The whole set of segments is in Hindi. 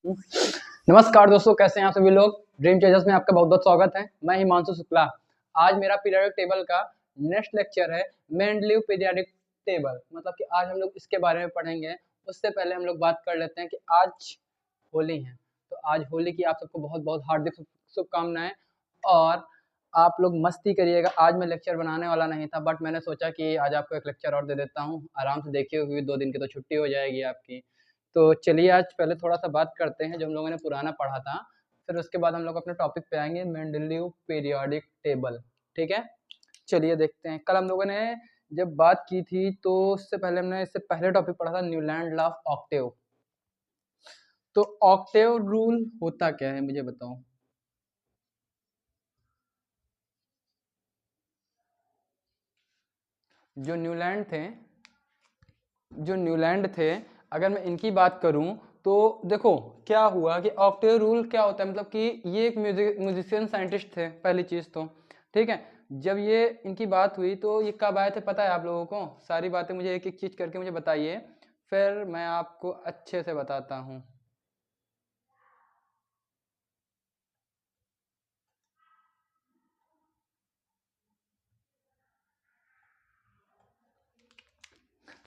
नमस्कार दोस्तों, कैसे हैं आप सभी लोग। ड्रीम चेजर्स में आपका बहुत बहुत स्वागत है। मैं हिमांशु शुक्ला। आज मेरा पीरियोडिक टेबल का नेक्स्ट लेक्चर है, मेंडलीव पीरियोडिक टेबल। मतलब कि आज हम लोग इसके बारे में पढ़ेंगे। उससे पहले हम लोग बात कर लेते हैं कि आज होली है, तो आज होली की आप सबको बहुत बहुत हार्दिक शुभकामनाएं। और आप लोग मस्ती करिएगा। आज मैं लेक्चर बनाने वाला नहीं था, बट मैंने सोचा कि आज आपको एक लेक्चर और दे देता हूँ। आराम से देखिए, हुई 2 दिन की तो छुट्टी हो जाएगी आपकी। तो चलिए आज पहले थोड़ा सा बात करते हैं जो हम लोगों ने पुराना पढ़ा था, फिर उसके बाद हम लोग अपने टॉपिक पे आएंगे, मेंडलीव पीरियोडिक टेबल। ठीक है, चलिए देखते हैं। कल हम लोगों ने जब बात की थी तो उससे पहले हमने इससे पहले टॉपिक पढ़ा था न्यूलैंड लॉ ऑफ ऑक्टेव। तो ऑक्टेव रूल होता क्या है मुझे बताओ। जो न्यूलैंड थे, अगर मैं इनकी बात करूं तो देखो क्या हुआ कि ऑक्टेव रूल क्या होता है। मतलब कि ये एक म्यूजिशियन साइंटिस्ट थे पहली चीज तो। ठीक है, जब ये इनकी बात हुई तो ये कब आए थे पता है आप लोगों को। सारी बातें मुझे एक एक चीज करके मुझे बताइए, फिर मैं आपको अच्छे से बताता हूँ।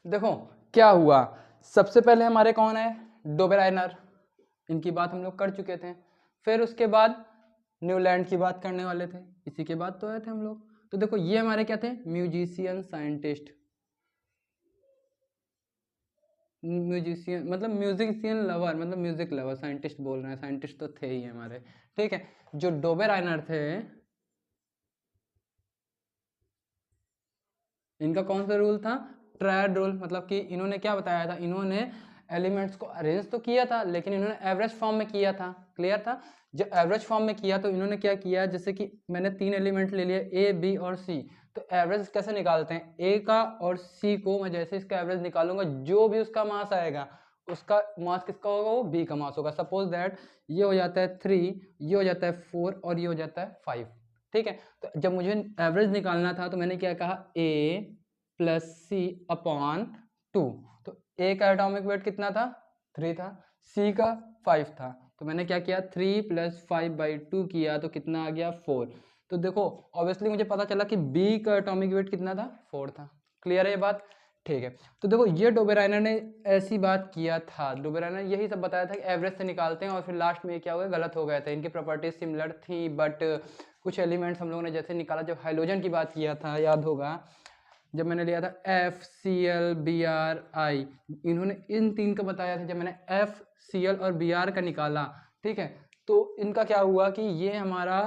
देखो क्या हुआ, सबसे पहले हमारे कौन है, डोबेराइनर। इनकी बात हम लोग कर चुके थे। फिर उसके बाद न्यूलैंड की बात करने वाले थे, इसी के बाद तो आए थे हम लोग। तो देखो ये हमारे क्या थे, म्यूजिशियन साइंटिस्ट। म्यूजिशियन मतलब म्यूजिशियन लवर, मतलब म्यूजिक लवर। साइंटिस्ट बोल रहे हैं, साइंटिस्ट तो थे ही हमारे। ठीक है, जो डोबेराइनर थे, इनका कौन सा रूल था, ट्रायड रूल। मतलब कि इन्होंने क्या बताया था, इन्होंने एलिमेंट्स को अरेंज तो किया था लेकिन इन्होंने एवरेज फॉर्म में किया था। क्लियर था, जब एवरेज फॉर्म में किया तो इन्होंने क्या किया, जैसे कि मैंने 3 एलिमेंट ले लिया ए बी और सी। तो एवरेज कैसे निकालते हैं, ए का और सी को मैं जैसे इसका एवरेज निकालूंगा, जो भी उसका मास आएगा उसका मास किसका होगा, वो बी का मास होगा। सपोज दैट ये हो जाता है 3, ये हो जाता है 4 और ये हो जाता है 5। ठीक है, तो जब मुझे एवरेज निकालना था तो मैंने क्या कहा, ए प्लस सी अपॉन 2। तो ए का एटॉमिक वेट कितना था, 3 था। सी का 5 था। तो मैंने क्या किया, 3 प्लस 5/2 किया तो कितना आ गया, 4। तो देखो ऑब्वियसली मुझे पता चला कि बी का एटॉमिक वेट कितना था, 4 था। क्लियर है ये बात। ठीक है, तो देखो ये डोबेराइनर ने ऐसी बात किया था। डोबेराइनर यही सब बताया था कि एवरेज से निकालते हैं, और फिर लास्ट में क्या हुआ, गलत हो गया था। इनकी प्रॉपर्टीज सिमिलर थी बट कुछ एलिमेंट्स हम लोगों ने जैसे निकाला, जब हाइड्रोजन की बात किया था याद होगा, जब मैंने लिया था FCl Br I, इन्होंने इन 3 का बताया था। जब मैंने FCl और Br का निकाला, ठीक है, तो इनका क्या हुआ कि ये हमारा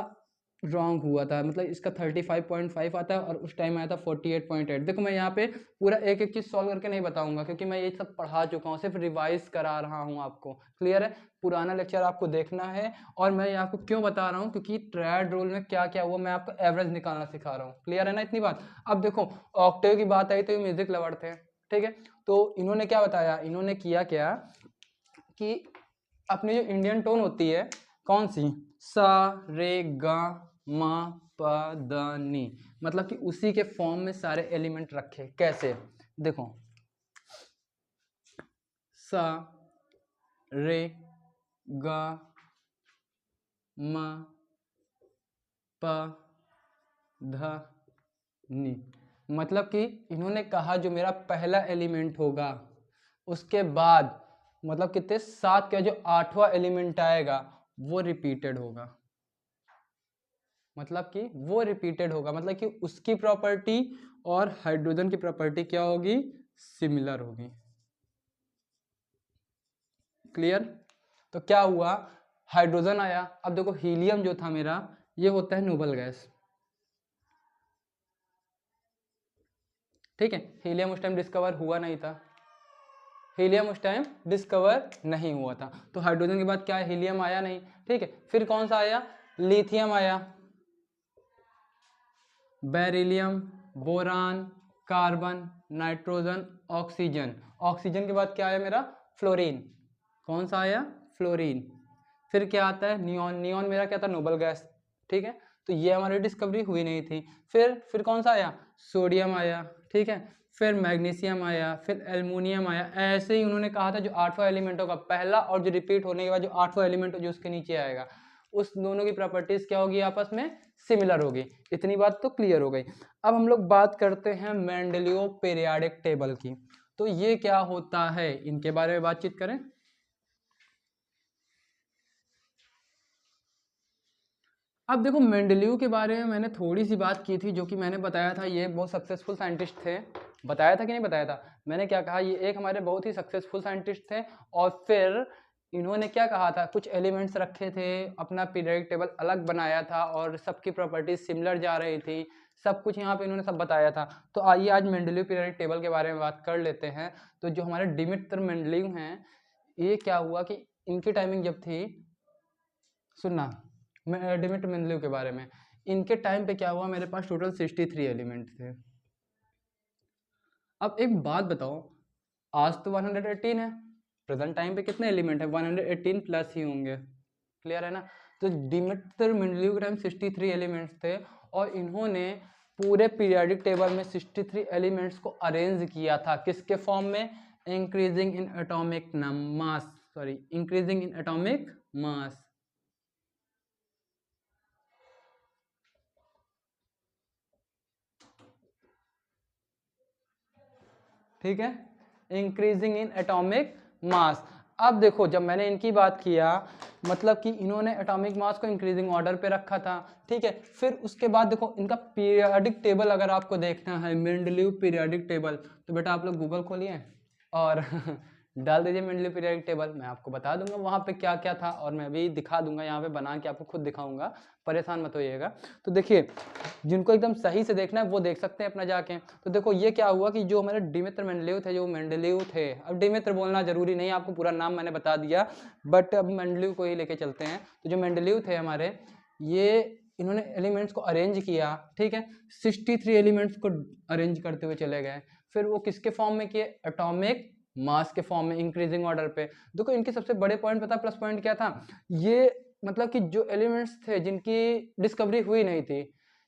रॉन्ग हुआ था। मतलब इसका 35.5 आता है और उस टाइम आया था 48.8। देखो मैं यहाँ पे पूरा एक एक चीज सॉल्व करके नहीं बताऊंगा क्योंकि मैं ये सब पढ़ा चुका हूँ, सिर्फ रिवाइज करा रहा हूँ आपको। क्लियर है, पुराना लेक्चर आपको देखना है। और मैं ये आपको क्यों बता रहा हूँ, क्योंकि ट्रायड रूल में क्या क्या हुआ मैं आपको एवरेज निकालना सिखा रहा हूँ। क्लियर है ना इतनी बात। अब देखो ऑक्टेव की बात आई तो ये म्यूजिक लवर थे। ठीक है, तो इन्होंने क्या बताया, इन्होंने किया क्या कि अपनी जो इंडियन टोन होती है, कौन सी, सा रे गा मा पा दा नी, मतलब कि उसी के फॉर्म में सारे एलिमेंट रखे। कैसे, देखो सा रे गा मा पा धा नी। मतलब कि इन्होंने कहा जो मेरा पहला एलिमेंट होगा उसके बाद मतलब कितने 7 का जो 8वां एलिमेंट आएगा वो रिपीटेड होगा। मतलब कि वो रिपीटेड होगा, मतलब कि उसकी प्रॉपर्टी और हाइड्रोजन की प्रॉपर्टी क्या होगी, सिमिलर होगी। क्लियर। तो क्या हुआ, हाइड्रोजन आया। अब देखो हीलियम जो था मेरा, ये होता है नोबल गैस। ठीक है, हीलियम उस टाइम डिस्कवर हुआ नहीं था, हीलियम उस टाइम डिस्कवर नहीं हुआ था। तो हाइड्रोजन के बाद क्या है, हीलियम आया नहीं। ठीक है, फिर कौन सा आया, लिथियम आया, beryllium, boron, carbon, nitrogen, oxygen. Oxygen के बाद क्या आया मेरा, फ्लोरीन। कौन सा आया, फ्लोरीन। फिर क्या आता है, नियॉन। नियॉन मेरा क्या था, नोबल गैस। ठीक है, तो ये हमारी डिस्कवरी हुई नहीं थी। फिर कौन सा आया, सोडियम आया। ठीक है, फिर मैग्नीशियम आया, फिर एल्युमिनियम आया। ऐसे ही उन्होंने कहा था जो 8वां एलिमेंट होगा पहला, और जो रिपीट होने के बाद जो 8वां एलिमेंट जो उसके नीचे आएगा, उस दोनों की प्रॉपर्टीज क्या होगी, आपस में सिमिलर होगी। इतनी बात तो क्लियर हो गई। अब हम लोग बात करते हैं मेंडलीव पीरियोडिक टेबल की। तो ये क्या होता है, इनके बारे में बातचीत करें। अब देखो मेंडलीव के बारे में मैंने थोड़ी सी बात की थी, जो कि मैंने बताया था ये बहुत सक्सेसफुल साइंटिस्ट थे। बताया था कि नहीं बताया था, मैंने क्या कहा, ये एक हमारे बहुत ही सक्सेसफुल साइंटिस्ट थे। और फिर इन्होंने क्या कहा था, कुछ एलिमेंट्स रखे थे, अपना पीरियोडिक टेबल अलग बनाया था और सबकी प्रॉपर्टीज सिमिलर जा रही थी, सब कुछ यहाँ पे इन्होंने सब बताया था। तो आइए आज मेंडलीव पीरियोडिक टेबल के बारे में बात कर लेते हैं। तो जो हमारे डिमित्र मेंडलीव हैं, ये क्या हुआ कि इनकी टाइमिंग जब थी, सुनना डिमित्र मेंडलीव के बारे में, इनके टाइम पे क्या हुआ, मेरे पास टोटल 63 एलिमेंट थे। अब एक बात बताओ, आज तो 118 है, प्रेजेंट टाइम पे कितने एलिमेंट है, 118 प्लस ही होंगे। क्लियर है ना। तो डिमित्र मेंडलीव के टाइम 63 एलिमेंट्स थे, और इन्होंने पूरे पीरियोडिक टेबल में 63 एलिमेंट्स को अरेंज किया था, किसके फॉर्म में, increasing in atomic mass, sorry increasing in atomic mass. ठीक है, इंक्रीजिंग इन एटॉमिक मास। अब देखो जब मैंने इनकी बात किया, मतलब कि इन्होंने एटॉमिक मास को इंक्रीजिंग ऑर्डर पे रखा था। ठीक है, फिर उसके बाद देखो इनका पीरियोडिक टेबल अगर आपको देखना है, मेंडलीव पीरियोडिक टेबल, तो बेटा आप लोग गूगल खोलिए और डाल दीजिए मेंडलीव पीरियोडिक टेबल। मैं आपको बता दूंगा वहाँ पे क्या क्या था, और मैं भी दिखा दूंगा यहाँ पे बना के, आपको खुद दिखाऊंगा, परेशान मत होइएगा। तो देखिए, जिनको एकदम सही से देखना है वो देख सकते हैं अपना जाके। तो देखो ये क्या हुआ कि जो हमारे डिमित्र मेंडलीव थे, जो मेंडलीव थे, अब डिमित्र बोलना जरूरी नहीं, आपको पूरा नाम मैंने बता दिया, बट अब मेंडलीव को ही लेके चलते हैं। तो जो मेंडलीव थे हमारे, ये इन्होंने एलिमेंट्स को अरेंज किया। ठीक है, 63 एलिमेंट्स को अरेंज करते हुए चले गए। फिर वो किसके फॉर्म में किए, एटॉमिक मास के फॉर्म में, इंक्रीजिंग ऑर्डर पे। देखो इनके सबसे बड़े पॉइंट पता, प्लस पॉइंट क्या था, ये मतलब कि जो एलिमेंट्स थे जिनकी डिस्कवरी हुई नहीं थी,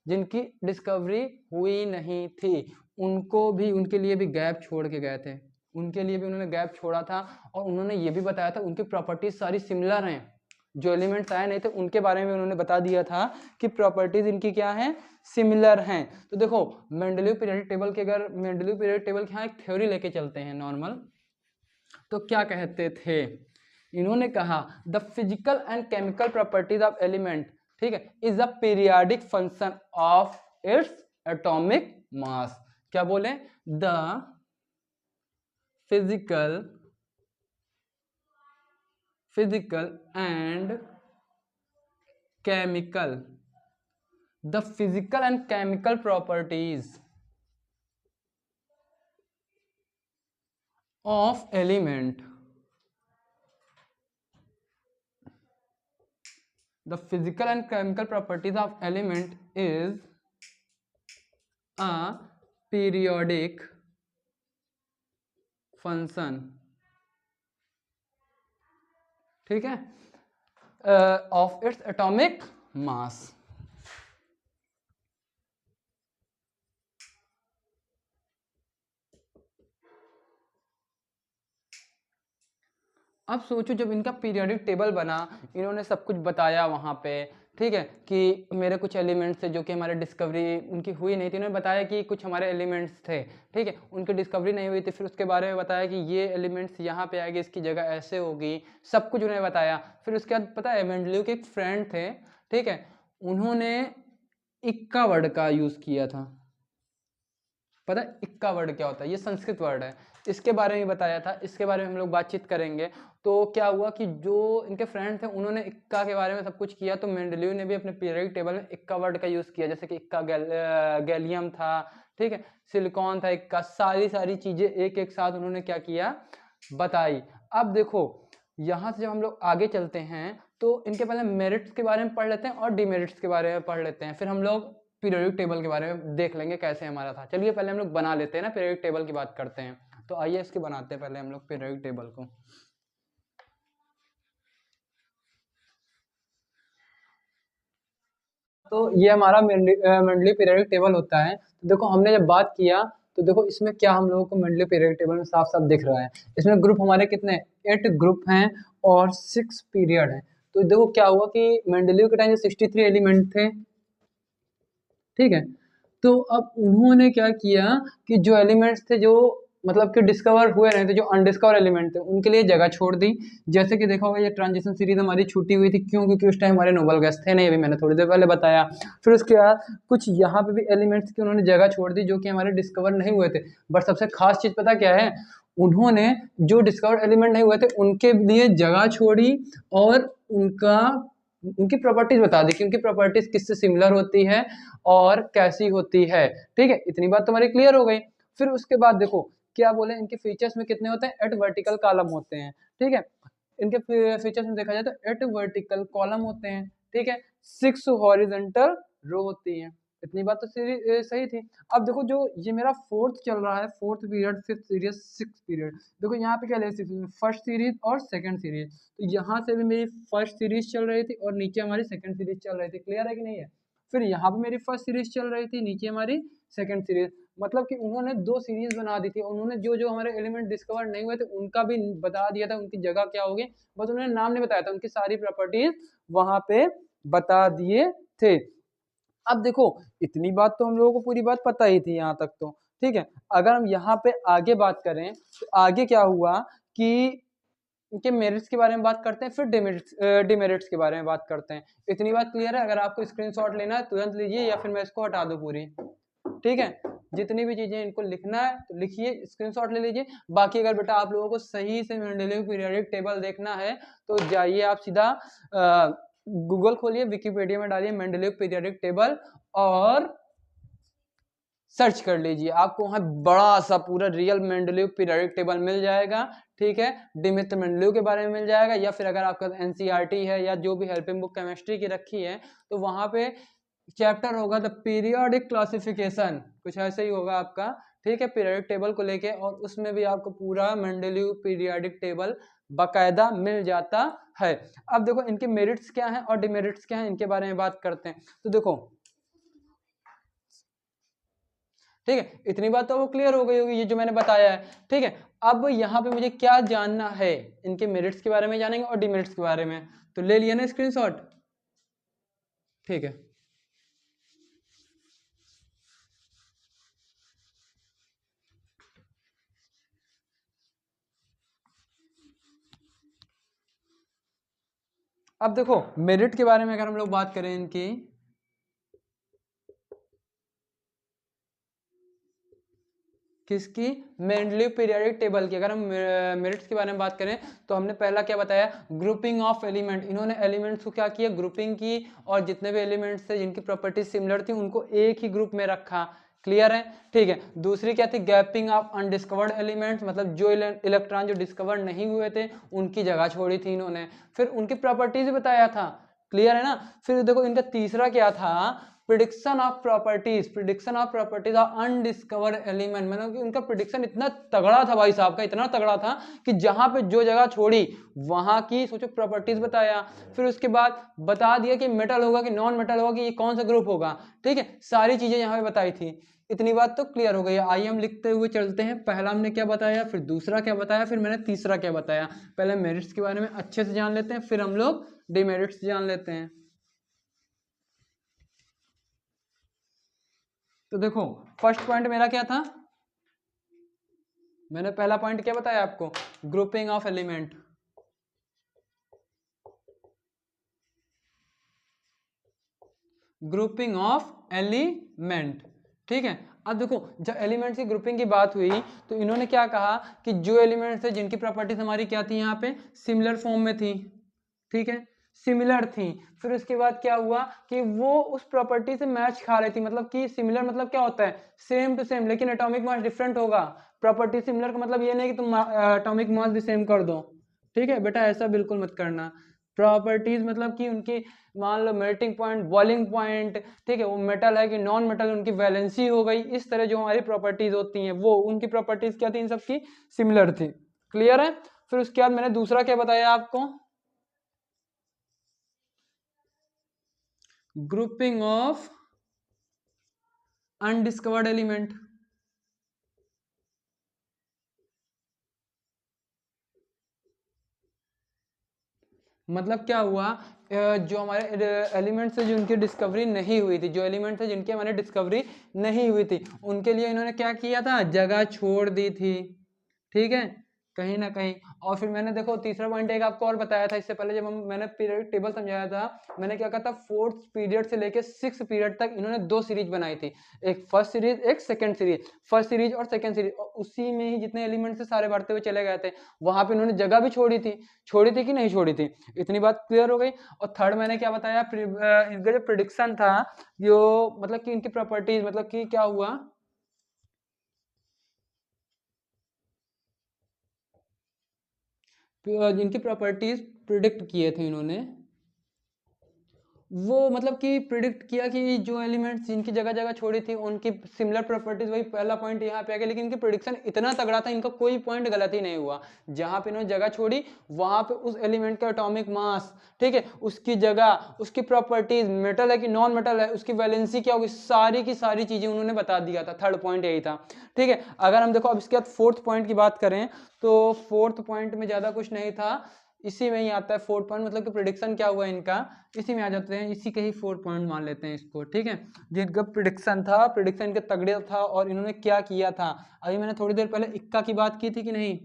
जिनकी डिस्कवरी हुई नहीं थी, उनको भी, उनके लिए भी गैप छोड़ के गए थे, उनके लिए भी उन्होंने गैप छोड़ा था। और उन्होंने ये भी बताया था उनकी प्रॉपर्टीज सारी सिमिलर हैं, जो एलिमेंट्स आए नहीं थे उनके बारे में उन्होंने बता दिया था कि प्रॉपर्टीज इनकी क्या है, सिमिलर हैं। तो देखो मेंडलीव पीरियोडिक टेबल के, अगर मेंडलीव पीरियोडिक टेबल के यहाँ एक थ्योरी लेके चलते हैं नॉर्मल, तो क्या कहते थे, इन्होंने कहा the physical and chemical properties of element, ठीक है, is a periodic function of its atomic mass. क्या बोले, the physical and chemical, the physical and chemical properties of element, the physical and chemical properties of element is a periodic function, ठीक है, of its atomic mass। अब सोचो जब इनका पीरियोडिक टेबल बना, इन्होंने सब कुछ बताया वहाँ पे, ठीक है, कि मेरे कुछ एलिमेंट्स थे जो कि हमारे डिस्कवरी उनकी हुई नहीं थी, इन्होंने बताया कि कुछ हमारे एलिमेंट्स थे, ठीक है, उनकी डिस्कवरी नहीं हुई थी, फिर उसके बारे में बताया कि ये एलिमेंट्स यहाँ पे आएंगे, इसकी जगह ऐसे होगी, सब कुछ उन्हें बताया। फिर उसके बाद पता है मेंडलीव के एक फ्रेंड थे, ठीक है, उन्होंने इक्का वर्ड का यूज़ किया था। पता है इक्का वर्ड क्या होता है, ये संस्कृत वर्ड है, इसके बारे में बताया था, इसके बारे में हम लोग बातचीत करेंगे। तो क्या हुआ कि जो इनके फ्रेंड थे उन्होंने इक्का के बारे में सब कुछ किया, तो मेंडलीव ने भी अपने पीरियोडिक टेबल में इक्का वर्ड का यूज़ किया, जैसे कि इक्का गैलियम था, ठीक है, सिलिकॉन था, इक्का, सारी चीज़ें एक एक साथ उन्होंने क्या किया, बताई। अब देखो यहाँ से जब हम लोग आगे चलते हैं, तो इनके पहले मेरिट्स के बारे में पढ़ लेते हैं और डिमेरिट्स के बारे में पढ़ लेते हैं, फिर हम लोग पीरियोडिक टेबल के बारे में देख लेंगे कैसे हमारा था। चलिए पहले हम लोग बना लेते हैं ना, पीरियोडिक टेबल की बात करते हैं। तो आइए इसके बनाते हैं पहले हम लोग पीरियोडिक टेबल को। तो ये हमारा मेंडलीव पीरियोडिक टेबल होता है। तो देखो हमने जब बात किया, तो देखो इसमें क्या हम लोगों को मेंडलीव पीरियोडिक टेबल में साफ साफ दिख रहा है। इसमें ग्रुप हमारे कितने, 8 ग्रुप हैं और 6 पीरियड हैं। तो देखो क्या हुआ कि मेंडलीव के टाइम 63 एलिमेंट थे, ठीक है। तो अब उन्होंने क्या किया कि जो एलिमेंट्स थे जो मतलब कि डिस्कवर हुए नहीं थे, जो अनडिस्कवर एलिमेंट थे, उनके लिए जगह छोड़ दी। जैसे कि देखा होगा ये ट्रांजिशन सीरीज हमारी छूटी हुई थी, क्यों? क्योंकि उस टाइम हमारे नोबल गैस थे नहीं, अभी मैंने थोड़ी देर पहले बताया। फिर उसके बाद कुछ यहाँ पे भी एलिमेंट्स की उन्होंने जगह छोड़ दी जो कि हमारे डिस्कवर नहीं हुए थे। बट सबसे खास चीज पता क्या है, उन्होंने जो डिस्कवर एलिमेंट नहीं हुए थे उनके लिए जगह छोड़ी और उनका उनकी प्रॉपर्टीज बता दी कि उनकी प्रॉपर्टीज किससे सिमिलर होती है और कैसी होती है, ठीक है। इतनी बात तुम्हारी क्लियर हो गई। फिर उसके बाद देखो क्या बोले, इनके फीचर्स में कितने होते हैं, 8 वर्टिकल कॉलम होते हैं, ठीक है। इनके फीचर्स में देखा जाए तो 8 वर्टिकल कॉलम होते हैं, ठीक है। 6 हॉरिजॉन्टल रो होती हैं। इतनी बात तो सही थी। अब देखो जो ये मेरा फोर्थ चल रहा है, fourth period, fifth series, six period, देखो यहाँ पे क्या ले सकते हैं, फर्स्ट सीरीज और सेकंड सीरीज। तो यहाँ से भी मेरी फर्स्ट सीरीज चल रही थी और नीचे हमारी सेकंड सीरीज चल रही थी, क्लियर है कि नहीं है। फिर यहाँ पे मेरी फर्स्ट सीरीज चल रही थी, नीचे हमारी सेकंड सीरीज। मतलब कि उन्होंने 2 सीरीज बना दी थी। उन्होंने जो जो हमारे एलिमेंट डिस्कवर नहीं हुए थे उनका भी बता दिया था, उनकी जगह क्या होगी, बस उन्होंने नाम नहीं बताया था, उनकी सारी प्रॉपर्टीज वहां पे बता दिए थे। अब देखो इतनी बात तो हम लोगों को पूरी बात पता ही थी यहाँ तक तो, ठीक है। अगर हम यहाँ पे आगे बात करें तो आगे क्या हुआ कि इनके मेरिट्स के बारे में बात करते हैं, फिर डिमेरिट्स के बारे में बात करते हैं। इतनी बात क्लियर है? अगर आपको स्क्रीनशॉट लेना है तुरंत लीजिए या फिर मैं इसको हटा दूं पूरी, ठीक है। जितनी भी चीजें इनको लिखना है तो लिखिए, स्क्रीनशॉट ले लीजिए। बाकी अगर बेटा आप लोगों को सही से मेंडलीव पीरियोडिक टेबल देखना है तो जाइए आप सीधा गूगल खोलिए, विकिपीडिया में डालिए मेंडलीव पीरियोडिक टेबल और सर्च कर लीजिए, आपको वहां बड़ा सा पूरा रियल मेंडलीव पीरियोडिक टेबल मिल जाएगा, ठीक है। डिमित्र मेंडलीव के बारे में मिल जाएगा, या फिर अगर आपका एनसीईआरटी है या जो भी हेल्पिंग बुक केमिस्ट्री की रखी है तो वहां पे चैप्टर होगा द पीरियोडिक क्लासिफिकेशन, कुछ ऐसे ही होगा आपका, ठीक है, पीरियोडिक टेबल को लेके। और उसमें भी आपको पूरा मेंडलीव पीरियोडिक टेबल बाकायदा मिल जाता है। अब देखो इनके मेरिट्स क्या हैं और डिमेरिट्स क्या हैं, इनके बारे में बात करते हैं। तो देखो ठीक है, इतनी बात तो वो क्लियर हो गई होगी, ये जो मैंने बताया है, ठीक है। अब यहाँ पे मुझे क्या जानना है, इनके मेरिट्स के बारे में जानेंगे और डिमेरिट्स के बारे में। तो ले लिया ना स्क्रीनशॉट, ठीक है। अब देखो मेरिट के बारे में अगर हम लोग बात करें इनकी, किसकी, मेंडलीव पीरियोडिक टेबल की। अगर हम मेरिट्स के बारे में बात करें तो हमने पहला क्या बताया, ग्रुपिंग ऑफ एलिमेंट। इन्होंने एलिमेंट्स को क्या किया, ग्रुपिंग की, और जितने भी एलिमेंट्स थे जिनकी प्रॉपर्टीज सिमिलर थी उनको एक ही ग्रुप में रखा, क्लियर है, ठीक है। दूसरी क्या थी, गैपिंग ऑफ अनडिस्कवर्ड एलिमेंट्स, मतलब जो इलेक्ट्रॉन जो डिस्कवर नहीं हुए थे उनकी जगह छोड़ी थी इन्होंने। फिर उनकी प्रॉपर्टीज बताया था, क्लियर है ना। फिर देखो इनका तीसरा क्या था, prediction of properties, prediction of properties of undiscovered element. मतलब कि उनका प्रिडिक्शन इतना तगड़ा था भाई साहब का, इतना तगड़ा था कि जहां पे जो जगह छोड़ी वहां की सोचो प्रॉपर्टीज बताया। फिर उसके बाद बता दिया कि मेटल होगा कि नॉन मेटल होगा, कि ये कौन सा ग्रुप होगा, ठीक है। सारी चीजें यहाँ पे बताई थी। इतनी बात तो क्लियर हो गई। आइए हम लिखते हुए चलते हैं, पहला हमने क्या बताया, फिर दूसरा क्या बताया, फिर मैंने तीसरा क्या बताया। पहले मेरिट्स के बारे में अच्छे से जान लेते हैं, फिर हम लोग डिमेरिट्स जान लेते हैं। तो देखो फर्स्ट पॉइंट मेरा क्या था, मैंने पहला पॉइंट क्या बताया आपको, grouping of element, grouping of element, ठीक है। अब देखो जब एलिमेंट्स की ग्रुपिंग की बात हुई तो इन्होंने क्या कहा कि जो एलिमेंट्स थे जिनकी प्रॉपर्टीज हमारी क्या थी, यहाँ पे सिमिलर फॉर्म में थी, ठीक है, सिमिलर थी। फिर उसके बाद क्या हुआ कि वो उस प्रॉपर्टी से मैच खा रही थी, मतलब कि सिमिलर मतलब क्या होता है, सेम टू सेम, लेकिन एटॉमिक मास डिफरेंट होगा। प्रॉपर्टी सिमिलर का मतलब ये नहीं कि तुम एटॉमिक मास भी सेम कर दो, ठीक है बेटा, ऐसा बिल्कुल मत करना। प्रॉपर्टीज मतलब कि उनकी मान low melting point, boiling point, ठीक है, वो मेटल है कि नॉन मेटल, उनकी वैलेंसी हो गई, इस तरह जो हमारी प्रॉपर्टीज होती हैं वो उनकी प्रॉपर्टीज क्या थी, इन सबकी सिमिलर थी, क्लियर है। फिर उसके बाद मैंने दूसरा क्या बताया आपको, ग्रुपिंग ऑफ अनडिस्कवर्ड एलिमेंट, मतलब क्या हुआ, जो हमारे एलिमेंट्स है जो उनकी डिस्कवरी नहीं हुई थी, जो एलिमेंट्स है जिनकी हमारे डिस्कवरी नहीं हुई थी, उनके लिए इन्होंने क्या किया था, जगह छोड़ दी थी, ठीक है, कहीं ना कहीं। और फिर मैंने देखो तीसरा पॉइंट एक आपको और बताया था इससे पहले, जब मैंने पीरियड टेबल समझाया था, मैंने क्या कहा था, 4th पीरियड से लेके 6th पीरियड तक इन्होंने 2 सीरीज बनाई थी, एक फर्स्ट सीरीज एक सेकंड सीरीज, फर्स्ट सीरीज और सेकंड सीरीज, और उसी में ही जितने एलिमेंट्स थे सारे बढ़ते हुए चले गए थे, वहां पे इन्होंने जगह भी छोड़ी थी कि नहीं छोड़ी थी, इतनी बात क्लियर हो गई। और थर्ड मैंने क्या बताया, इनका जो प्रिडिक्शन था, जो मतलब कि इनकी प्रॉपर्टीज, मतलब कि क्या हुआ, जिनकी प्रॉपर्टीज प्रिडिक्ट किए थे इन्होंने, वो मतलब कि प्रिडिक्ट किया कि जो एलिमेंट्स जिनकी जगह जगह छोड़ी थी उनकी सिमिलर प्रॉपर्टीज, वही पहला पॉइंट यहाँ पे आ गया। लेकिन इनकी प्रिडिक्शन इतना तगड़ा था, इनका कोई पॉइंट गलत ही नहीं हुआ। जहां पे इन्होंने जगह छोड़ी वहां पे उस एलिमेंट का एटॉमिक मास, ठीक है, उसकी जगह, उसकी प्रॉपर्टीज, मेटल है कि नॉन मेटल है, उसकी वैलेंसी क्या होगी, सारी की सारी चीजें उन्होंने बता दिया था। थर्ड पॉइंट यही था, ठीक है। अगर हम देखो अब इसके बाद फोर्थ पॉइंट की बात करें, तो फोर्थ पॉइंट में ज्यादा कुछ नहीं था, इसी में ही आता है फोर्थ पॉइंट, मतलब कि प्रिडिक्शन क्या हुआ इनका, इसी में आ जाते हैं, इसी के ही 4 पॉइंट मान लेते हैं इसको, ठीक है। जिनका प्रिडिक्शन था, प्रिडिक्शन इनके तगड़े था, और इन्होंने क्या किया था, अभी मैंने थोड़ी देर पहले इक्का की बात की थी कि नहीं,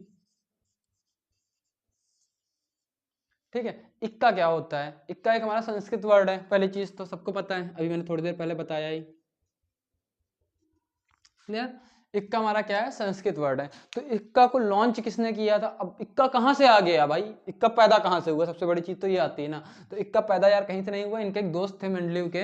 ठीक है। इक्का क्या होता है, इक्का एक हमारा संस्कृत वर्ड है, पहली चीज तो सबको पता है, अभी मैंने थोड़ी देर पहले बताया ही, क्लियर। इक्का हमारा क्या है, संस्कृत वर्ड है। तो इक्का को लॉन्च किसने किया था, अब इक्का कहाँ से आ गया भाई, इक्का पैदा कहाँ से हुआ, सबसे बड़ी चीज तो ये आती है ना। तो इक्का पैदा यार कहीं से नहीं हुआ, इनके एक दोस्त थे मेंडलीव के,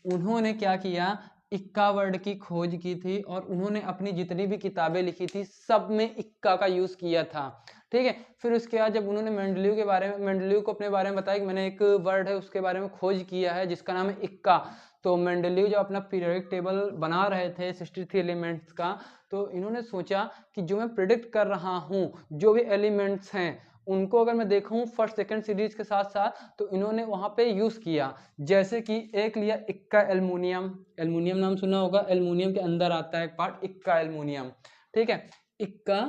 उन्होंने क्या किया, इक्का वर्ड की खोज की थी, और उन्होंने अपनी जितनी भी किताबें लिखी थी सब में इक्का का यूज किया था, ठीक है। फिर उसके बाद जब उन्होंने मेंडलीव के बारे में, मेंडलीव को अपने बारे में बताया कि मैंने एक वर्ड है उसके बारे में खोज किया है जिसका नाम है इक्का, तो मेंडलीव जब अपना पीरियोडिक टेबल बना रहे थे 63 एलिमेंट्स का, तो इन्होंने सोचा कि जो मैं प्रिडिक्ट कर रहा हूँ, जो भी एलिमेंट्स हैं उनको अगर मैं देखूं फर्स्ट सेकंड सीरीज के साथ साथ, तो इन्होंने वहां पे यूज किया। जैसे कि एक लिया इक्का एल्युमिनियम, एल्युमिनियम नाम सुना होगा, एल्युमिनियम के अंदर आता है एक पार्ट इक्का एल्युमिनियम, ठीक है, इक्का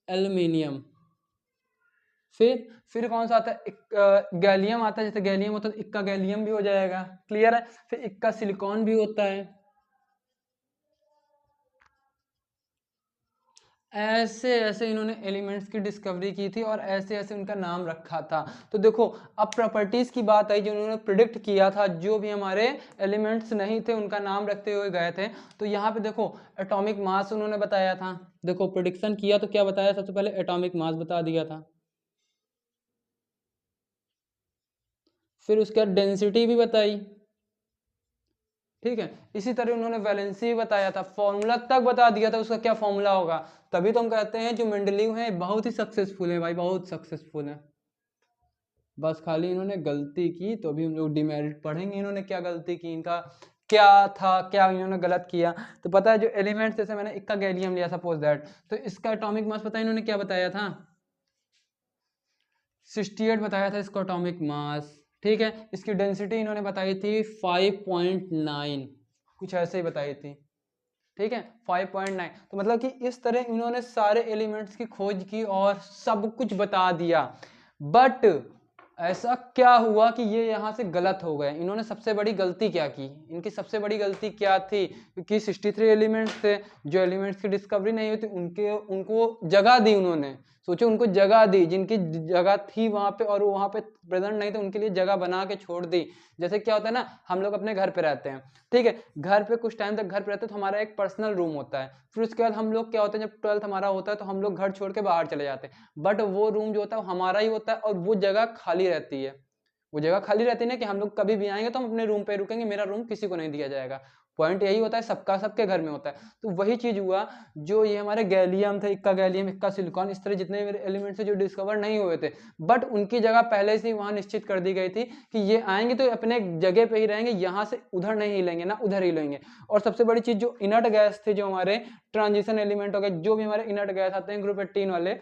एल्युमिनियम। फिर कौन सा आता है, गैलियम आता है, जैसे गैलियम होता है तो इक्का गैलियम भी हो जाएगा, क्लियर है। फिर इक्का सिलिकॉन भी होता है। ऐसे ऐसे इन्होंने एलिमेंट्स की डिस्कवरी की थी, और ऐसे ऐसे उनका नाम रखा था। तो देखो अब प्रॉपर्टीज की बात आई, जो उन्होंने प्रिडिक्ट किया था, जो भी हमारे एलिमेंट्स नहीं थे उनका नाम रखते हुए गए थे। तो यहाँ पे देखो एटॉमिक मास उन्होंने बताया था, देखो प्रिडिक्शन किया तो क्या बताया, सबसे पहले एटॉमिक मास बता दिया था, फिर उसके बाद डेंसिटी भी बताई, ठीक है। इसी तरह उन्होंने वैलेंसी बताया था, फॉर्मूला तक बता दिया था उसका क्या फॉर्मूला होगा। तभी तो हम कहते हैं जो मेंडलीव है बहुत ही सक्सेसफुल है भाई, बहुत सक्सेसफुल है। बस खाली इन्होंने गलती की, तो अभी हम लोग डिमेरिट पढ़ेंगे इन्होंने क्या गलती की, इनका क्या था, क्या इन्होंने गलत किया। तो पता है जो एलिमेंट्स, जैसे मैंने इक्का गैलियम लिया सपोज दैट, तो इसका एटॉमिक मास पता है इन्होंने क्या बताया था, 68 बताया था इसको एटॉमिक मास, ठीक है। इसकी डेंसिटी इन्होंने बताई थी 5.9, कुछ ऐसे ही बताई थी, ठीक है, 5.9। तो मतलब कि इस तरह इन्होंने सारे एलिमेंट्स की खोज की और सब कुछ बता दिया। बट ऐसा क्या हुआ कि ये यहाँ से गलत हो गए, इन्होंने सबसे बड़ी गलती क्या की, इनकी सबसे बड़ी गलती क्या थी, क्योंकि 63 एलिमेंट्स थे, जो एलिमेंट्स की डिस्कवरी नहीं हुई थी उनके, उनको जगह दी उन्होंने, सोचो उनको जगह दी, जिनकी जगह थी वहां पे और वो वहां पे प्रेजेंट नहीं थे, उनके लिए जगह बना के छोड़ दी। जैसे क्या होता है ना, हम लोग अपने घर पे रहते हैं, ठीक है, घर पे कुछ टाइम तक घर पे रहते हैं तो हमारा एक पर्सनल रूम होता है, फिर उसके बाद हम लोग क्या होता है, जब 12th हमारा होता है तो हम लोग घर छोड़ के बाहर चले जाते हैं, बट वो रूम जो होता है वो हमारा ही होता है, और वो जगह खाली रहती है, वो जगह खाली रहती है ना, कि हम लोग कभी भी आएंगे तो हम अपने रूम पे रुकेंगे, मेरा रूम किसी को नहीं दिया जाएगा। पॉइंट यही होता है, सबका सबके घर में होता है। तो वही चीज हुआ, जो ये हमारे गैलियम थे, इक्का गैलियम, इक्का सिलिकॉन, इस तरह जितने भी एलिमेंट्स है जो डिस्कवर नहीं हुए थे, बट उनकी जगह पहले से ही वहां निश्चित कर दी गई थी कि ये आएंगे तो अपने जगह पे ही रहेंगे, यहाँ से उधर नहीं हिलेंगे ना उधर ही लेंगे। और सबसे बड़ी चीज, जो इनर्ट गैस थे, जो हमारे ट्रांजिशन एलिमेंट हो गए, जो भी हमारे इनर्ट गैस आते हैं ग्रुप 18 वाले,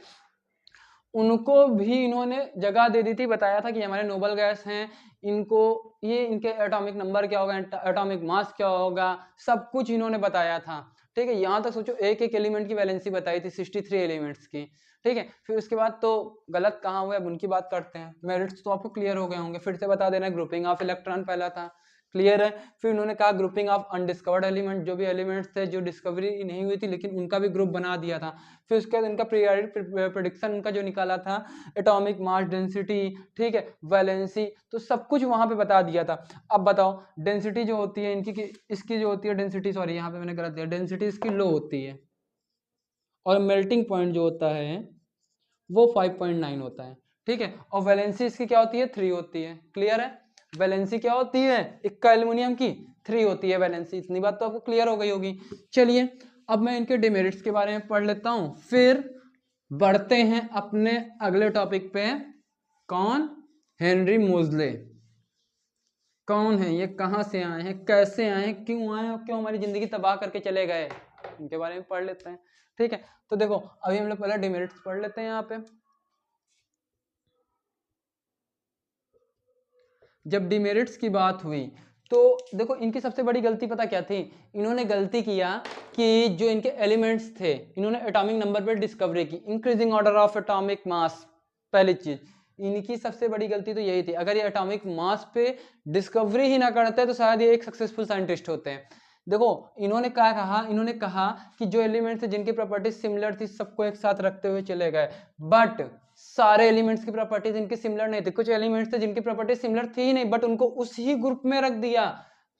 उनको भी इन्होंने जगह दे दी थी, बताया था कि हमारे नोबल गैस हैं, इनको ये इनके एटॉमिक नंबर क्या होगा, एटॉमिक मास क्या होगा, सब कुछ इन्होंने बताया था, ठीक है। यहाँ तक सोचो एक एक एलिमेंट की वैलेंसी बताई थी 63 एलिमेंट्स की, ठीक है। फिर उसके बाद तो गलत कहाँ हुआ, अब उनकी बात करते हैं। मेरिट्स तो आपको क्लियर हो गए होंगे, फिर से बता देना। ग्रुपिंग ऑफ इलेक्ट्रॉन पहला था, क्लियर है। फिर उन्होंने कहा ग्रुपिंग ऑफ अनडिस्कवर्ड एलिमेंट, जो भी एलिमेंट्स थे जो डिस्कवरी नहीं हुई थी लेकिन उनका भी ग्रुप बना दिया था। फिर उसके बाद इनका पीरियोडिक प्रेडिक्शन उनका जो निकाला था, एटॉमिक मास डेंसिटी, ठीक है, वैलेंसी, तो सब कुछ वहां पे बता दिया था। अब बताओ डेंसिटी जो होती है इनकी, इसकी जो होती है डेंसिटी, सॉरी यहाँ पे मैंने गलत दिया, डेंसिटी इसकी लो होती है और मेल्टिंग पॉइंट जो होता है वो 5.9 होता है, ठीक है। और वैलेंसी इसकी क्या होती है, 3 होती है, क्लियर है। वैलेंसी क्या होती है, इक्का एल्युमिनियम की 3 होती है वैलेंसी, इतनी बात तो आपको क्लियर हो गई होगी। चलिए अब मैं इनके डिमेरिट्स के बारे में पढ़ लेता हूं, फिर बढ़ते हैं अपने अगले टॉपिक पे। कौन, हेनरी मोजले। कौन है ये, कहां से आए हैं, कैसे आए हैं, क्यों आए हैं, क्यों हमारी जिंदगी तबाह करके चले गए, इनके बारे में पढ़ लेते हैं, ठीक है। तो देखो अभी हम लोग पहले डिमेरिट्स पढ़ लेते हैं। यहाँ पे जब डिमेरिट्स की बात हुई तो देखो इनकी सबसे बड़ी गलती पता क्या थी, इन्होंने गलती किया कि जो इनके एलिमेंट्स थे इन्होंने एटॉमिक नंबर पे डिस्कवरी की, increasing order of atomic mass. पहली चीज इनकी सबसे बड़ी गलती तो यही थी, अगर ये एटॉमिक मास पे डिस्कवरी ही ना करते तो शायद ये एक सक्सेसफुल साइंटिस्ट होते हैं। देखो इन्होंने क्या कहा, इन्होंने कहा कि जो एलिमेंट्स थे जिनकी प्रॉपर्टीज सिमिलर थी सबको एक साथ रखते हुए चले गए, बट सारे एलिमेंट्स की प्रॉपर्टीज इनकी सिमिलर नहीं थी, कुछ एलिमेंट्स थे जिनकी प्रॉपर्टीज सिमिलर थी ही नहीं बट उनको उसी ग्रुप में रख दिया,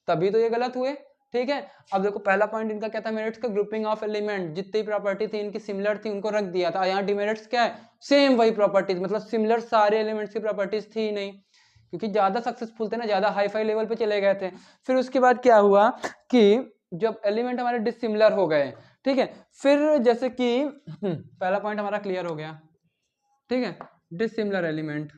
तभी तो ये गलत हुए, ठीक है। अब देखो पहला पॉइंट इनका क्या था, मेरिट्स का ग्रुपिंग ऑफ एलिमेंट, जितनी प्रॉपर्टी थी इनकी सिमिलर थी उनको रख दिया था। यहाँ डिमेरिट्स क्या है, सेम वही प्रॉपर्टीज, मतलब सिमिलर सारे एलिमेंट्स की प्रॉपर्टीज थी ही नहीं, क्योंकि ज्यादा सक्सेसफुल थे ना, ज्यादा हाई फाई लेवल पे चले गए थे। फिर उसके बाद क्या हुआ कि जब एलिमेंट हमारे डिसिमिलर हो गए, ठीक है, फिर जैसे कि पहला पॉइंट हमारा क्लियर हो गया, ठीक है, डिसिमिलर एलिमेंट,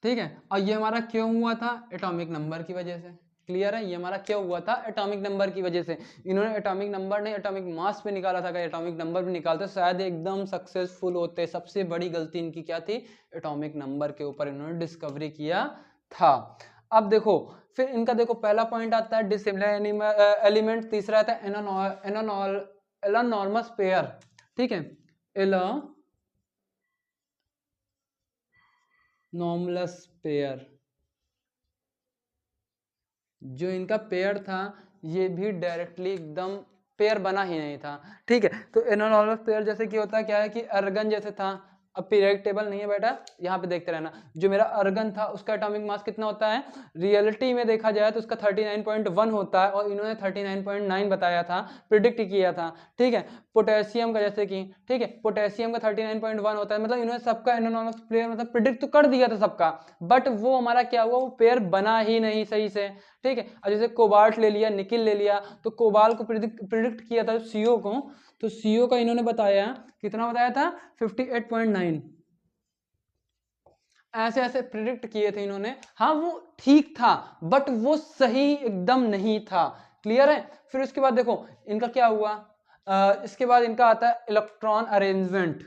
ठीक है। और ये हमारा क्यों हुआ था, एटॉमिक नंबर की वजह से, क्लियर है। ये हमारा क्यों हुआ था, एटॉमिक नंबर की वजह से। इन्होंने एटॉमिक नंबर नहीं एटॉमिक मास पे निकाला था, अगर एटॉमिक नंबर पे निकालते शायद एकदम सक्सेसफुल होते। सबसे बड़ी गलती इनकी क्या थी, एटॉमिक नंबर के ऊपर इन्होंने डिस्कवरी किया था। अब देखो फिर इनका देखो पहला पॉइंट आता है डिसिमिलर एलिमेंट, तीसरा आता है एनानॉर्मस पेयर, ठीक है, एनानॉर्मस पेयर। जो इनका पेयर था ये भी डायरेक्टली एकदम पेयर बना ही नहीं था, ठीक है। तो एनानॉर्मस पेयर जैसे कि होता है क्या है कि अर्गन जैसे था, अब पीरियोडिक टेबल नहीं है बेटा, यहाँ पे देखते रहना। जो मेरा अर्गन था उसका एटॉमिक मास कितना होता है, रियलिटी में देखा जाए तो उसका 39.1 होता है और इन्होंने 39.9 बताया था, प्रिडिक्ट किया था, ठीक है। पोटेशियम का जैसे कि, ठीक है, पोटेशियम का 39.1 होता है, मतलब इन्होंने सबका एनानॉर्मस पेयर मतलब प्रिडिक्ट तो कर दिया था सबका, बट वो हमारा क्या हुआ, वो पेयर बना ही नहीं सही से, ठीक है। और जैसे कोबाल्ट ले लिया, निकिल ले लिया, तो कोबाल्ट को प्रिडिक्ट किया था सीओ को, तो सीओ का इन्होंने बताया, कितना बताया था, 58.9, ऐसे ऐसे प्रिडिक्ट किए थे इन्होंने। हाँ वो ठीक था बट वो सही एकदम नहीं था, क्लियर है। फिर उसके बाद देखो इनका क्या हुआ, इसके बाद इनका आता है इलेक्ट्रॉन अरेंजमेंट,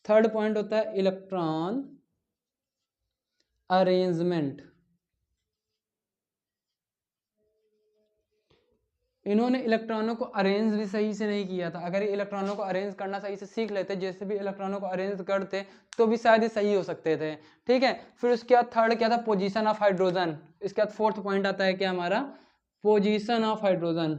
थर्ड पॉइंट होता है इलेक्ट्रॉन अरेंजमेंट। इन्होंने इलेक्ट्रॉनों को अरेंज भी सही से नहीं किया था, अगर ये इलेक्ट्रॉनों को अरेंज करना सही से सीख लेते, जैसे भी इलेक्ट्रॉनों को अरेंज करते तो भी शायद ही सही हो सकते थे, ठीक है। फिर उसके बाद थर्ड क्या था, पोजीशन ऑफ हाइड्रोजन। इसके बाद फोर्थ पॉइंट आता है क्या हमारा, पोजीशन ऑफ हाइड्रोजन।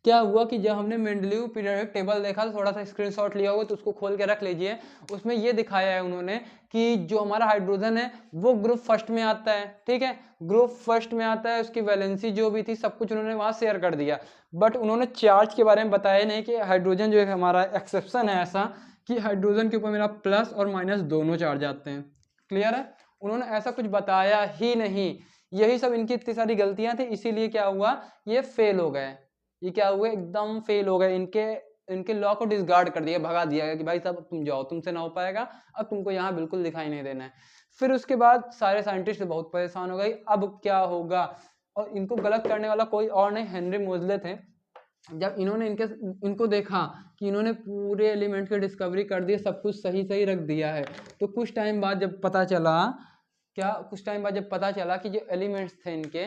क्या हुआ कि जब हमने मेंडलीव पीरियोडिक टेबल देखा तो थोड़ा सा स्क्रीनशॉट लिया हुआ तो उसको खोल के रख लीजिए, उसमें ये दिखाया है उन्होंने कि जो हमारा हाइड्रोजन है वो ग्रुप फर्स्ट में आता है, ठीक है, ग्रुप फर्स्ट में आता है, उसकी वैलेंसी जो भी थी सब कुछ उन्होंने वहां शेयर कर दिया, बट उन्होंने चार्ज के बारे में बताया नहीं कि हाइड्रोजन जो है हमारा एक्सेप्शन है ऐसा कि हाइड्रोजन के ऊपर मेरा प्लस और माइनस दोनों चार्ज आते हैं, क्लियर है। उन्होंने ऐसा कुछ बताया ही नहीं, यही सब इनकी इतनी सारी गलतियां थी, इसीलिए क्या हुआ, ये फेल हो गए, ये क्या हुए, एकदम फेल हो गए, इनके इनके लॉ को डिसगार्ड कर दिया, भगा दिया गया कि भाई साहब तुम जाओ, तुमसे ना हो पाएगा, अब तुमको यहाँ बिल्कुल दिखाई नहीं देना है। फिर उसके बाद सारे साइंटिस्ट बहुत परेशान हो गए, अब क्या होगा, और इनको गलत करने वाला कोई और नहीं हेनरी मोजले थे, जब इन्होंने इनको देखा कि इन्होंने पूरे एलिमेंट की डिस्कवरी कर दी, सब कुछ सही सही रख दिया है, तो कुछ टाइम बाद जब पता चला कि जो एलिमेंट्स थे इनके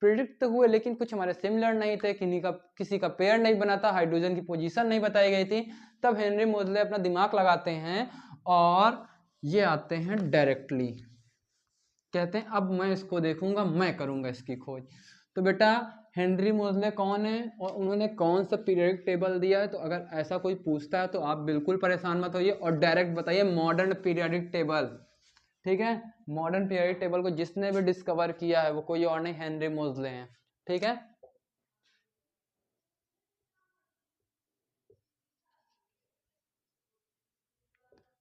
प्रिडिक्ट हुए, लेकिन कुछ हमारे सिमिलर नहीं थे, किसी का पेयर नहीं बना था, हाइड्रोजन की पोजीशन नहीं बताई गई थी, तब हेनरी मोजले अपना दिमाग लगाते हैं और ये आते हैं डायरेक्टली, कहते हैं अब मैं इसको देखूंगा, मैं करूंगा इसकी खोज। तो बेटा हेनरी मोजले कौन है और उन्होंने कौन सा पीरियडिक टेबल दिया है, तो अगर ऐसा कोई पूछता है तो आप बिल्कुल परेशान मत होइए और डायरेक्ट बताइए मॉडर्न पीरियडिक टेबल। ठीक है, मॉडर्न पीरियडिक टेबल को जिसने भी डिस्कवर किया है वो कोई और नहीं, हेनरी मोजले हैं। ठीक है,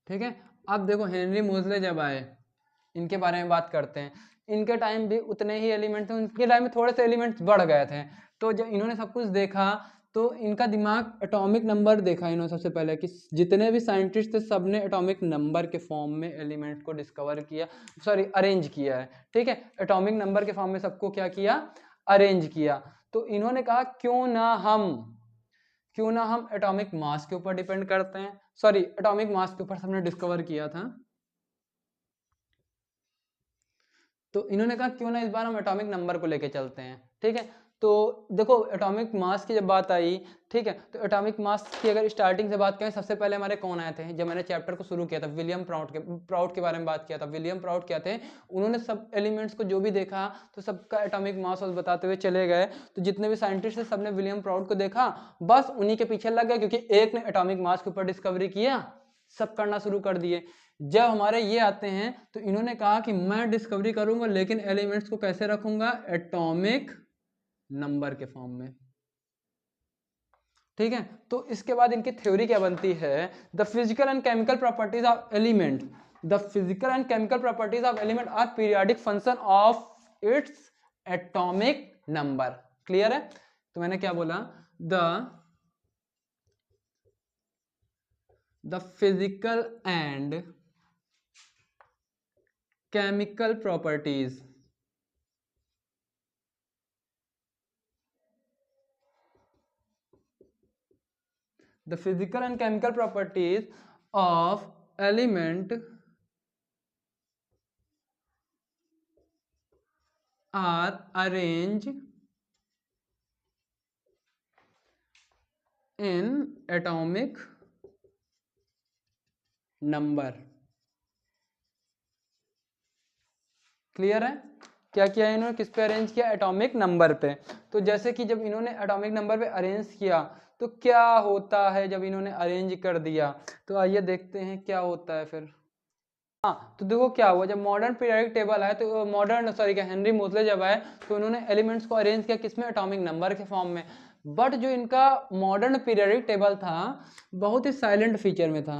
ठीक है। अब देखो हेनरी मोजले जब आए, इनके बारे में बात करते हैं। इनके टाइम भी उतने ही एलिमेंट थे, उनके टाइम में थोड़े से एलिमेंट्स बढ़ गए थे। तो जब इन्होंने सब कुछ देखा तो इनका दिमाग एटॉमिक नंबर देखा इन्होंने सबसे पहले, कि जितने भी साइंटिस्ट थे सबने एटॉमिक नंबर के फॉर्म में एलिमेंट को डिस्कवर किया, सॉरी अरेंज किया है। ठीक है, एटॉमिक नंबर के फॉर्म में सबको क्या किया, अरेंज किया। तो इन्होंने कहा क्यों ना हम एटॉमिक मास के ऊपर डिपेंड करते हैं, सॉरी एटॉमिक मास के ऊपर सबने डिस्कवर किया था। तो इन्होंने कहा क्यों ना इस बार हम एटॉमिक नंबर को लेके चलते हैं। ठीक है, तो देखो एटॉमिक मास की जब बात आई, ठीक है, तो एटॉमिक मास की अगर स्टार्टिंग से बात करें, सबसे पहले हमारे कौन आए थे, जब मैंने चैप्टर को शुरू किया था विलियम प्राउड के बारे में बात किया था। विलियम प्राउड क्या थे, उन्होंने सब एलिमेंट्स को जो भी देखा तो सबका एटॉमिक मास बताते हुए चले गए। तो जितने भी साइंटिस्ट थे सबने विलियम प्राउड को देखा, बस उन्हीं के पीछे लग गए, क्योंकि एक ने एटॉमिक मास के ऊपर डिस्कवरी किया, सब करना शुरू कर दिए। जब हमारे ये आते हैं तो इन्होंने कहा कि मैं डिस्कवरी करूंगा, लेकिन एलिमेंट्स को कैसे रखूंगा, एटॉमिक नंबर के फॉर्म में। ठीक है, तो इसके बाद इनकी थ्योरी क्या बनती है, the physical and chemical properties of element, the physical and chemical properties of element are periodic function of its atomic number. Clear है, तो मैंने क्या बोला, the physical and chemical properties the physical and chemical properties of element are arranged in atomic number। Clear है, क्या किया इन्होंने, किस पे अरेंज किया, एटॉमिक नंबर पे। तो जैसे कि जब इन्होंने एटॉमिक नंबर पे अरेंज किया तो क्या होता है, जब इन्होंने अरेंज कर दिया तो आइए देखते हैं क्या होता है फिर। हाँ, तो देखो क्या हुआ, जब मॉडर्न पीरियोडिक टेबल आया तो क्या हेनरी मोजले जब आए तो उन्होंने एलिमेंट्स को अरेंज किया किसमें, एटॉमिक नंबर के फॉर्म में। बट जो इनका मॉडर्न पीरियोडिक टेबल था बहुत ही साइलेंट फीचर में था।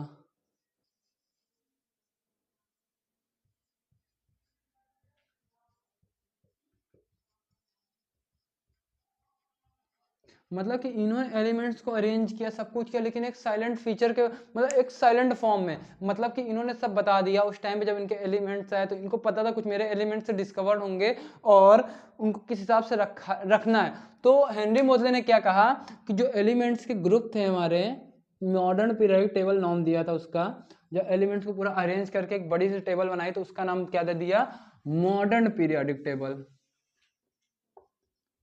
मतलब कि इन्होंने एलिमेंट्स को अरेंज किया, सब कुछ किया, लेकिन एक साइलेंट फीचर के, मतलब एक साइलेंट फॉर्म में। मतलब कि इन्होंने सब बता दिया उस टाइम पे जब इनके एलिमेंट्स आए, तो इनको पता था कुछ मेरे एलिमेंट्स से डिस्कवर्ड होंगे और उनको किस हिसाब से रखना है। तो हेनरी मोजले ने क्या कहा कि जो एलिमेंट्स के ग्रुप थे हमारे, मॉडर्न पीरियोडिक टेबल नाम दिया था उसका, जब एलिमेंट्स को पूरा अरेंज करके एक बड़ी सी टेबल बनाई तो उसका नाम क्या दे दिया, मॉडर्न पीरियोडिक टेबल।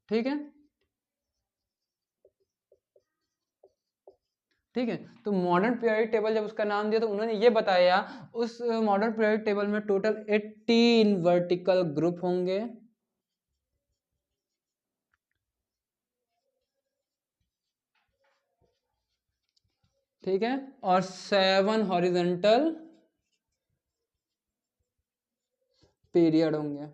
ठीक है, ठीक है, तो मॉडर्न पीरियोडिक टेबल जब उसका नाम दिया तो उन्होंने ये बताया उस मॉडर्न पीरियोडिक टेबल में टोटल 18 वर्टिकल ग्रुप होंगे। ठीक है, और 7 हॉरिजॉन्टल पीरियड होंगे।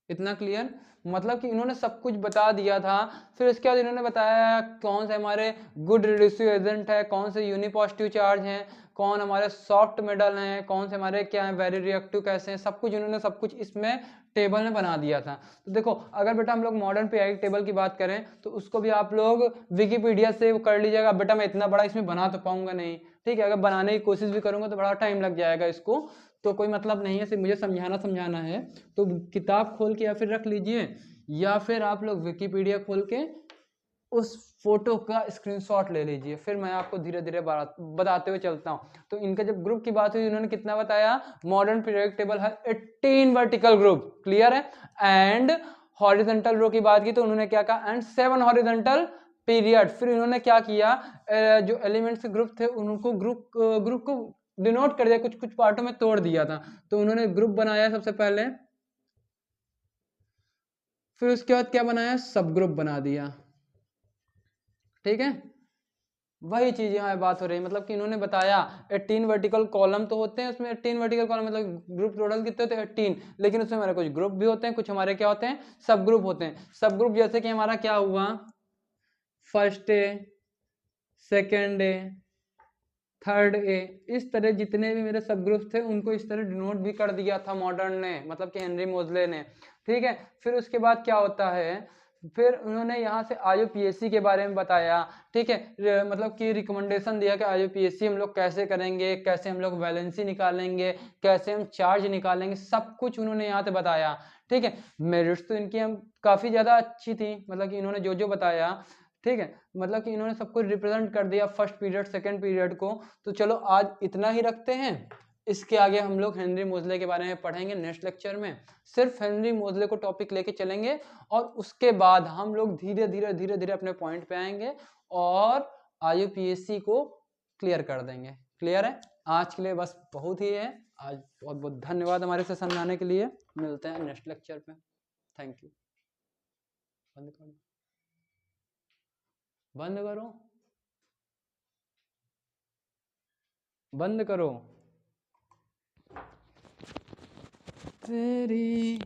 इतना क्लियर, मतलब कि इन्होंने सब कुछ बता दिया था। फिर इसके बाद इन्होंने बताया कौन से हमारे गुड रिड्यूसिव एजेंट है, कौन से यूनिपॉजिटिव चार्ज हैं, कौन हमारे सॉफ्ट मेटल हैं, कौन से हमारे क्या हैं वेरी रिएक्टिव कैसे हैं, सब कुछ इन्होंने सब कुछ इसमें टेबल में बना दिया था। तो देखो अगर बेटा हम लोग मॉडर्न पीरियोडिक टेबल की बात करें तो उसको भी आप लोग विकिपीडिया से कर लीजिएगा। बेटा मैं इतना बड़ा इसमें बना तो पाऊंगा नहीं, ठीक है, अगर बनाने की कोशिश भी करूंगा तो बड़ा टाइम लग जाएगा इसको, तो कोई मतलब नहीं है, सिर्फ मुझे समझाना है। तो किताब खोल के या फिर रख लीजिए, या फिर आप लोग विकिपीडिया खोल के उस फोटो का स्क्रीनशॉट ले लीजिए, फिर मैं आपको धीरे धीरे बताते हुए चलता हूँ। तो इनका जब ग्रुप की बात हुई, इन्होंने कितना बताया, मॉडर्न पीरियोडिक टेबल है 18 वर्टिकल ग्रुप, क्लियर है, एंड हॉरिजॉन्टल रो की बात की तो उन्होंने क्या कहा, एंड 7 हॉरिजॉन्टल पीरियड। फिर इन्होंने क्या किया, जो एलिमेंट्स ग्रुप थे उनको ग्रुप को डिनोट कर दिया, कुछ कुछ पार्टों में तोड़ दिया था। तो उन्होंने ग्रुप बनाया सबसे पहले, फिर उसके बाद क्या बनाया, सब ग्रुप बना दिया, ठीक है। वही चीज यहाँ बात हो रही है, मतलब कि इन्होंने बताया 18 वर्टिकल कॉलम तो होते हैं, उसमें 18 वर्टिकल कॉलम मतलब ग्रुप टोटल कितने होते हैं 18, लेकिन उसमें हमारे कुछ ग्रुप भी होते हैं, कुछ हमारे क्या होते हैं, सब ग्रुप होते हैं। सब ग्रुप जैसे कि हमारा क्या हुआ, first A, second A, third A, इस तरह जितने भी मेरे सब ग्रुप थे उनको इस तरह डिनोट भी कर दिया था मॉडर्न ने, मतलब कि हेनरी मोजले ने, ठीक है। फिर उसके बाद क्या होता है, फिर उन्होंने यहाँ से IUPAC के बारे में बताया, ठीक है, मतलब कि रिकमेंडेशन दिया कि IUPAC हम लोग कैसे करेंगे, कैसे हम लोग वैलेंसी निकालेंगे, कैसे हम चार्ज निकालेंगे, सब कुछ उन्होंने यहाँ से बताया, ठीक है। मेरिट्स तो इनकी हम काफ़ी ज़्यादा अच्छी थी, मतलब कि इन्होंने जो जो बताया, ठीक है, मतलब कि इन्होंने सबको रिप्रेजेंट कर दिया, फर्स्ट पीरियड सेकंड पीरियड को। तो चलो आज इतना ही रखते हैं, इसके आगे हम लोग हेनरी मोजले के बारे में पढ़ेंगे नेक्स्ट लेक्चर में, सिर्फ हेनरी मोजले को टॉपिक लेके चलेंगे, और उसके बाद हम लोग धीरे धीरे अपने पॉइंट पे आएंगे और IUPAC को क्लियर कर देंगे, क्लियर है। आज के लिए बस बहुत ही है, आज बहुत बहुत धन्यवाद हमारे से समझाने के लिए, मिलते हैं नेक्स्ट लेक्चर पे, थैंक यू। बंद करो, बंद करो, बंद करो तेरी